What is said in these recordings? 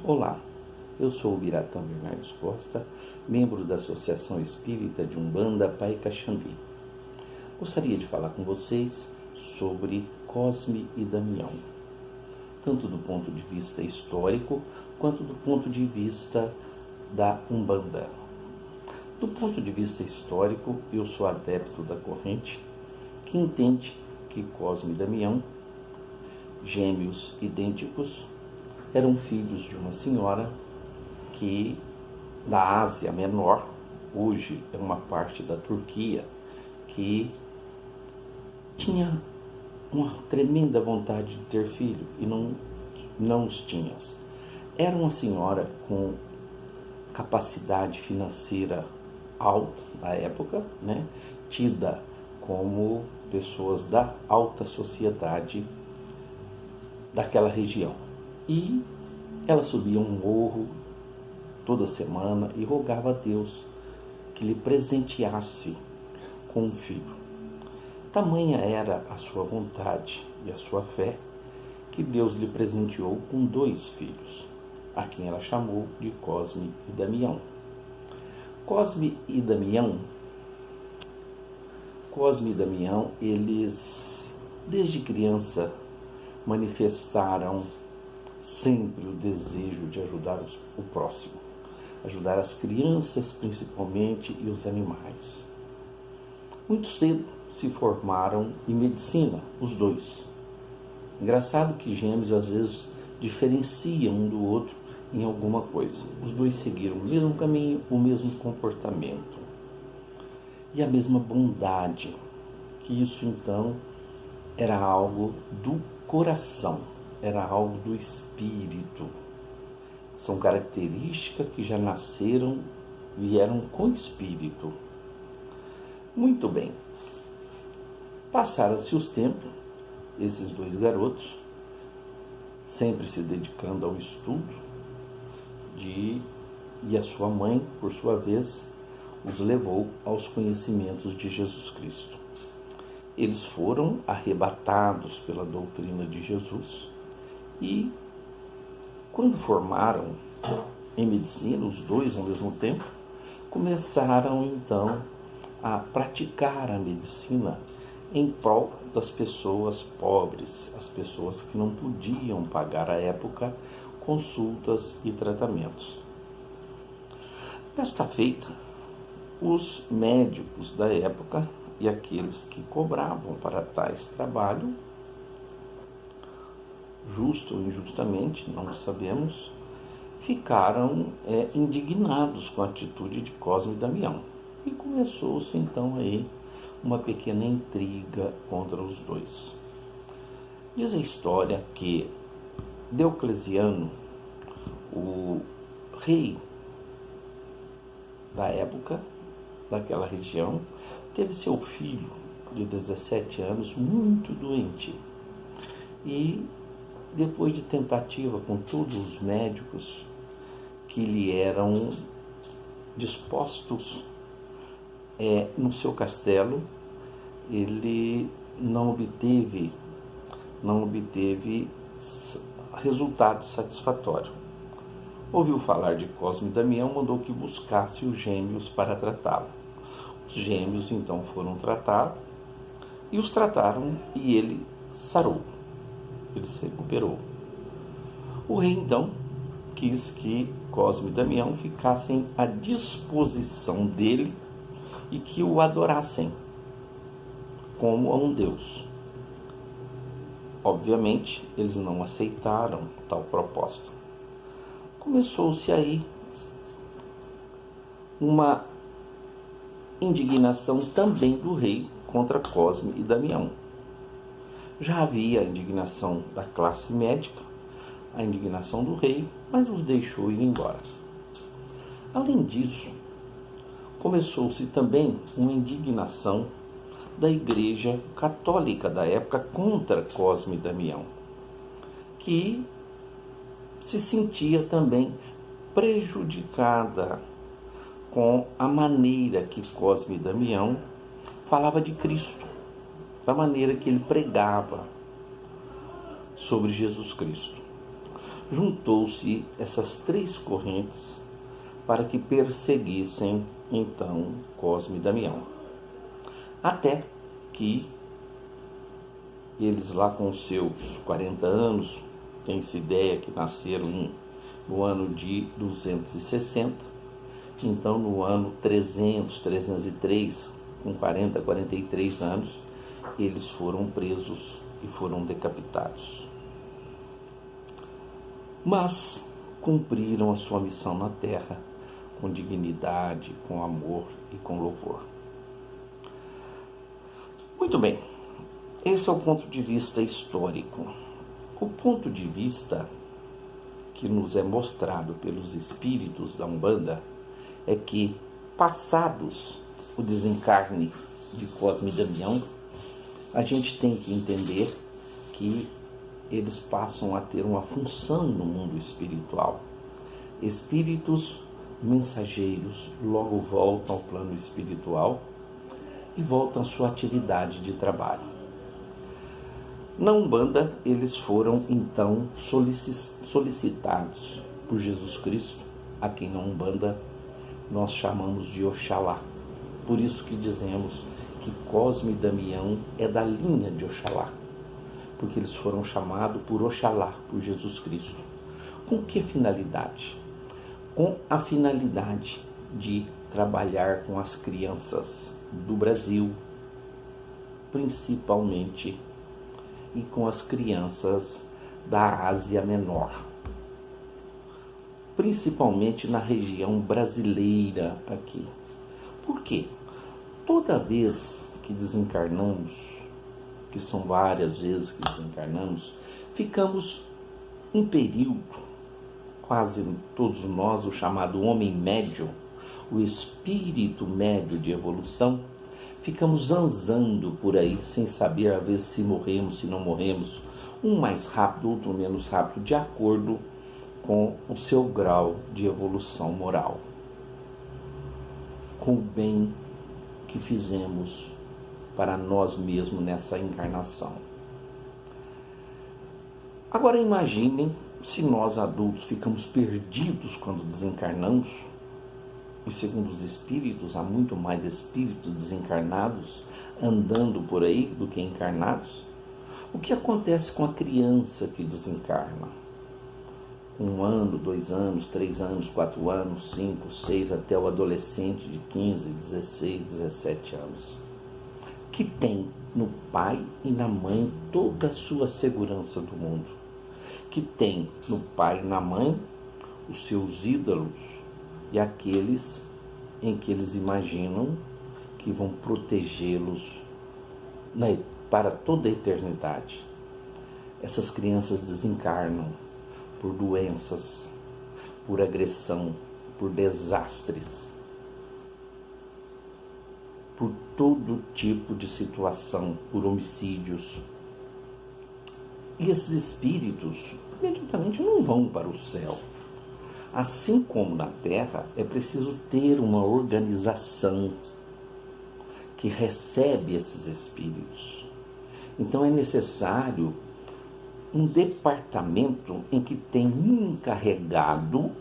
Olá, eu sou o Biratã Bernardes Costa, membro da Associação Espírita de Umbanda Pai Caxambi. Gostaria de falar com vocês sobre Cosme e Damião, tanto do ponto de vista histórico quanto do ponto de vista da Umbanda. Do ponto de vista histórico, eu sou adepto da corrente que entende que Cosme e Damião, gêmeos idênticos, eram filhos de uma senhora que, da Ásia Menor, hoje é uma parte da Turquia, que tinha uma tremenda vontade de ter filho e não os tinha. Era uma senhora com capacidade financeira alta na época, tida como pessoas da alta sociedade daquela região. E ela subia um morro toda semana e rogava a Deus que lhe presenteasse com um filho. Tamanha era a sua vontade e a sua fé que Deus lhe presenteou com 2 filhos, a quem ela chamou de Cosme e Damião. Cosme e Damião, eles desde criança manifestaram sempre o desejo de ajudar o próximo, ajudar as crianças principalmente e os animais. Muito cedo se formaram em medicina, os 2. Engraçado que gêmeos às vezes diferenciam um do outro em alguma coisa. Os 2 seguiram o mesmo caminho, o mesmo comportamento e a mesma bondade, que isso então era algo do coração, era algo do espírito. São características que já vieram com espírito. Muito bem. Passaram-se os tempos, esses 2 garotos, sempre se dedicando ao estudo, e a sua mãe, por sua vez, os levou aos conhecimentos de Jesus Cristo. Eles foram arrebatados pela doutrina de Jesus e, quando formaram em medicina, os 2 ao mesmo tempo, começaram então a praticar a medicina em prol das pessoas pobres, as pessoas que não podiam pagar à época consultas e tratamentos. Desta feita, os médicos da época e aqueles que cobravam para tais trabalho, justo ou injustamente, não sabemos, ficaram indignados com a atitude de Cosme e Damião. E começou-se então aí uma pequena intriga contra os 2. Diz a história que Diocleciano, o rei da época, daquela região, teve seu filho de 17 anos muito doente. E depois de tentativa com todos os médicos que lhe eram dispostos no seu castelo, ele não obteve resultado satisfatório. Ouviu falar de Cosme e Damião, mandou que buscasse os gêmeos para tratá-lo. Os gêmeos então foram tratá-lo e os trataram e ele sarou, ele se recuperou. O rei então quis que Cosme e Damião ficassem à disposição dele e que o adorassem como a um Deus. Obviamente, eles não aceitaram tal proposta. Começou-se aí uma indignação também do rei contra Cosme e Damião. Já havia a indignação da classe médica, a indignação do rei, mas os deixou ir embora. Além disso, começou-se também uma indignação da Igreja Católica da época contra Cosme e Damião, que se sentia também prejudicada com a maneira que Cosme e Damião falava de Cristo, da maneira que ele pregava sobre Jesus Cristo. juntou-se essas três correntes para que perseguissem então Cosme e Damião. Até que eles lá com seus 40 anos, tem-se ideia que nasceram no ano de 260, então no ano 300, 303, com 40, 43 anos, eles foram presos e foram decapitados. Mas cumpriram a sua missão na terra com dignidade, com amor e com louvor. Muito bem, esse é o ponto de vista histórico. O ponto de vista que nos é mostrado pelos espíritos da Umbanda é que, passados o desencarne de Cosme e Damião, a gente tem que entender que eles passam a ter uma função no mundo espiritual. Espíritos mensageiros logo voltam ao plano espiritual e voltam à sua atividade de trabalho. Na Umbanda, eles foram então solicitados por Jesus Cristo, a quem na Umbanda nós chamamos de Oxalá. Por isso que dizemos que Cosme e Damião é da linha de Oxalá, porque eles foram chamados por Oxalá, por Jesus Cristo. Com que finalidade? Com a finalidade de trabalhar com as crianças do Brasil, principalmente, e com as crianças da Ásia Menor, principalmente na região brasileira aqui. Por quê? Toda vez que desencarnamos, que são várias vezes que desencarnamos, ficamos um período, quase todos nós, o chamado homem médio, o espírito médio de evolução, ficamos zanzando por aí, sem saber a vezes se morremos, se não morremos, um mais rápido, outro menos rápido, de acordo com o seu grau de evolução moral, com o bem que fizemos para nós mesmos nessa encarnação. Agora imaginem se nós adultos ficamos perdidos quando desencarnamos, e segundo os espíritos, há muito mais espíritos desencarnados andando por aí do que encarnados. O que acontece com a criança que desencarna? 1 ano, 2 anos, 3 anos, 4 anos, 5, 6, até o adolescente de 15, 16, 17 anos, que tem no pai e na mãe toda a sua segurança do mundo, que tem no pai e na mãe os seus ídolos e aqueles em que eles imaginam que vão protegê-los para toda a eternidade. Essas crianças desencarnam por doenças, por agressão, por desastres, por todo tipo de situação, por homicídios. E esses espíritos imediatamente não vão para o céu. Assim como na Terra, é preciso ter uma organização que recebe esses espíritos. Então é necessário um departamento em que tem um encarregado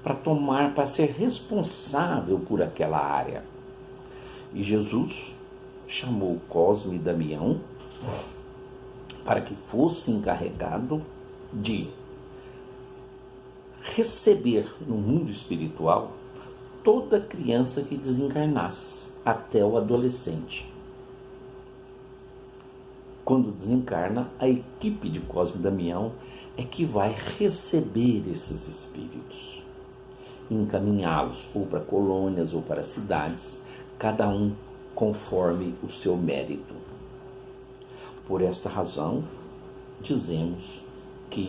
para ser responsável por aquela área. E Jesus chamou Cosme e Damião para que fosse encarregado de receber no mundo espiritual toda criança que desencarnasse, até o adolescente. Quando desencarna, a equipe de Cosme e Damião é que vai receber esses espíritos, encaminhá-los ou para colônias ou para cidades, cada um conforme o seu mérito. Por esta razão, dizemos que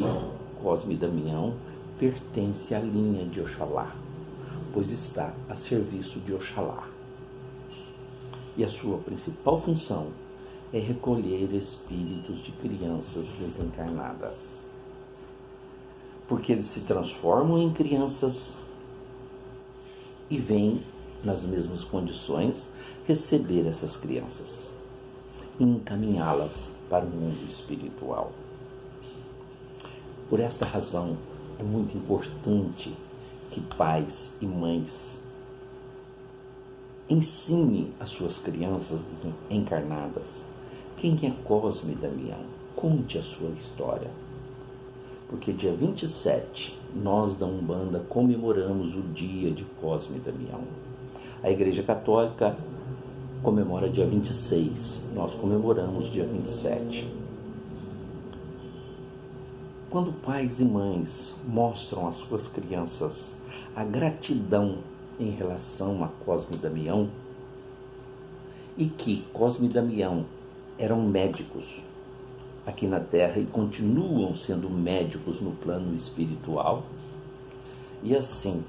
Cosme e Damião pertence à linha de Oxalá, pois está a serviço de Oxalá. E a sua principal função é recolher espíritos de crianças desencarnadas, porque eles se transformam em crianças e vêm, nas mesmas condições, receber essas crianças e encaminhá-las para o mundo espiritual. Por esta razão, é muito importante que pais e mães ensinem as suas crianças encarnadas quem é Cosme Damião. Conte a sua história. Porque dia 27, nós da Umbanda comemoramos o dia de Cosme Damião. A Igreja Católica comemora dia 26, nós comemoramos dia 27. Quando pais e mães mostram às suas crianças a gratidão em relação a Cosme Damião, e que Cosme e Damião eram médicos aqui na Terra e continuam sendo médicos no plano espiritual, e assim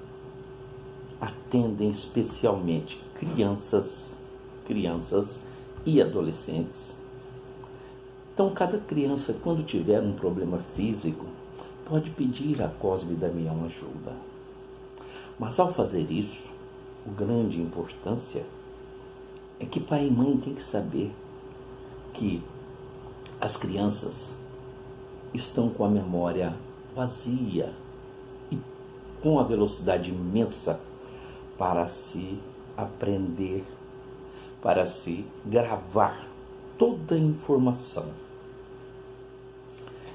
atendem especialmente crianças e adolescentes. Então, cada criança, quando tiver um problema físico, pode pedir a Cosme Damião ajuda. Mas ao fazer isso, a grande importância é que pai e mãe têm que saber que as crianças estão com a memória vazia e com a velocidade imensa para se aprender, para se gravar toda a informação.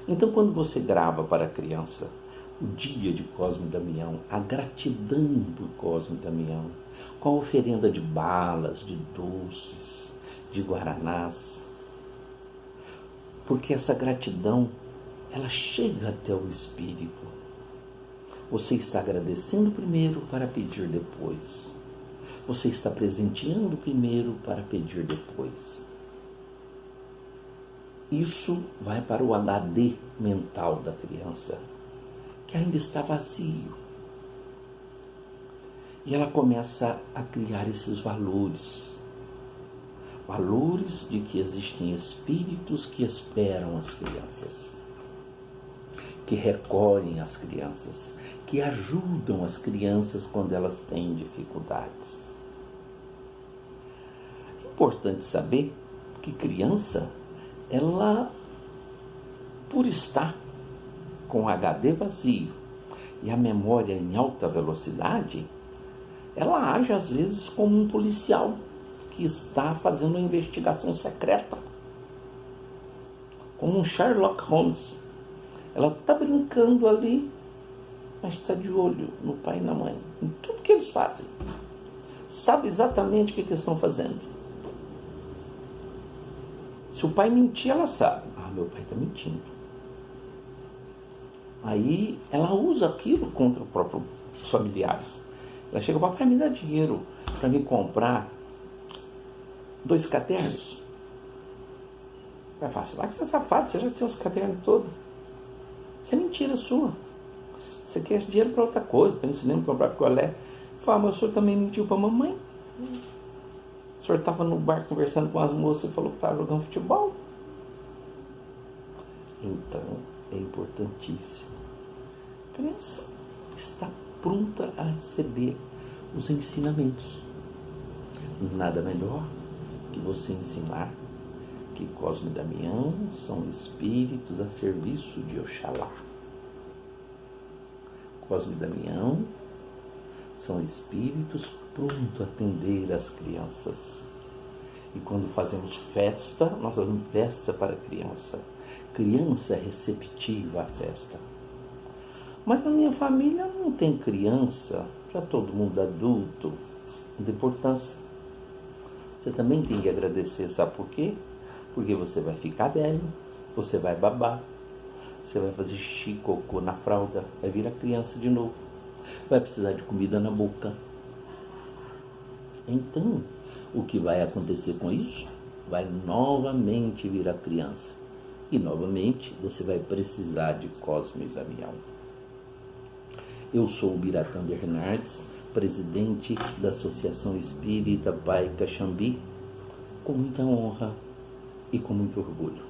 Então, quando você grava para a criança o dia de Cosme Damião, a gratidão por Cosme Damião, com a oferenda de balas, de doces, de guaranás, porque essa gratidão, ela chega até o espírito. Você está agradecendo primeiro para pedir depois. Você está presenteando primeiro para pedir depois. Isso vai para o HD mental da criança, que ainda está vazio. E ela começa a criar esses valores. Valores de que existem espíritos que esperam as crianças, que recolhem as crianças, que ajudam as crianças quando elas têm dificuldades. É importante saber que criança, ela, por estar com HD vazio e a memória em alta velocidade, ela age às vezes como um policial que está fazendo uma investigação secreta, como um Sherlock Holmes. Ela está brincando ali, mas está de olho no pai e na mãe, em tudo que eles fazem. Sabe exatamente o que eles estão fazendo. Se o pai mentir, ela sabe. Meu pai está mentindo. Aí ela usa aquilo contra os próprios familiares. Ela chega, papai, me dá dinheiro para me comprar 2 cadernos. Vai falar, será que você é safado? Você já tem os cadernos todos. Isso é mentira sua. Você quer esse dinheiro para outra coisa, para ir no cinema comprar picolé. Fala, mas o senhor também mentiu para a mamãe? O senhor estava no bar conversando com as moças e falou que estava jogando futebol? Então, é importantíssimo. A criança está pronta a receber os ensinamentos. Nada melhor que você ensinar que Cosme e Damião são espíritos a serviço de Oxalá. Cosme e Damião são espíritos prontos a atender as crianças. E quando fazemos festa, nós fazemos festa para a criança. Criança é receptiva à festa. Mas na minha família não tem criança, já todo mundo adulto, de importância. Você também tem que agradecer, sabe por quê? Porque você vai ficar velho, você vai babar, você vai fazer xixi, cocô na fralda, vai virar criança de novo, vai precisar de comida na boca. Então, o que vai acontecer com isso? Vai novamente virar criança. E novamente você vai precisar de Cosme Damião. Eu sou o Biratã Bernardes, presidente da Associação Espírita Pai Caxambi, com muita honra e com muito orgulho.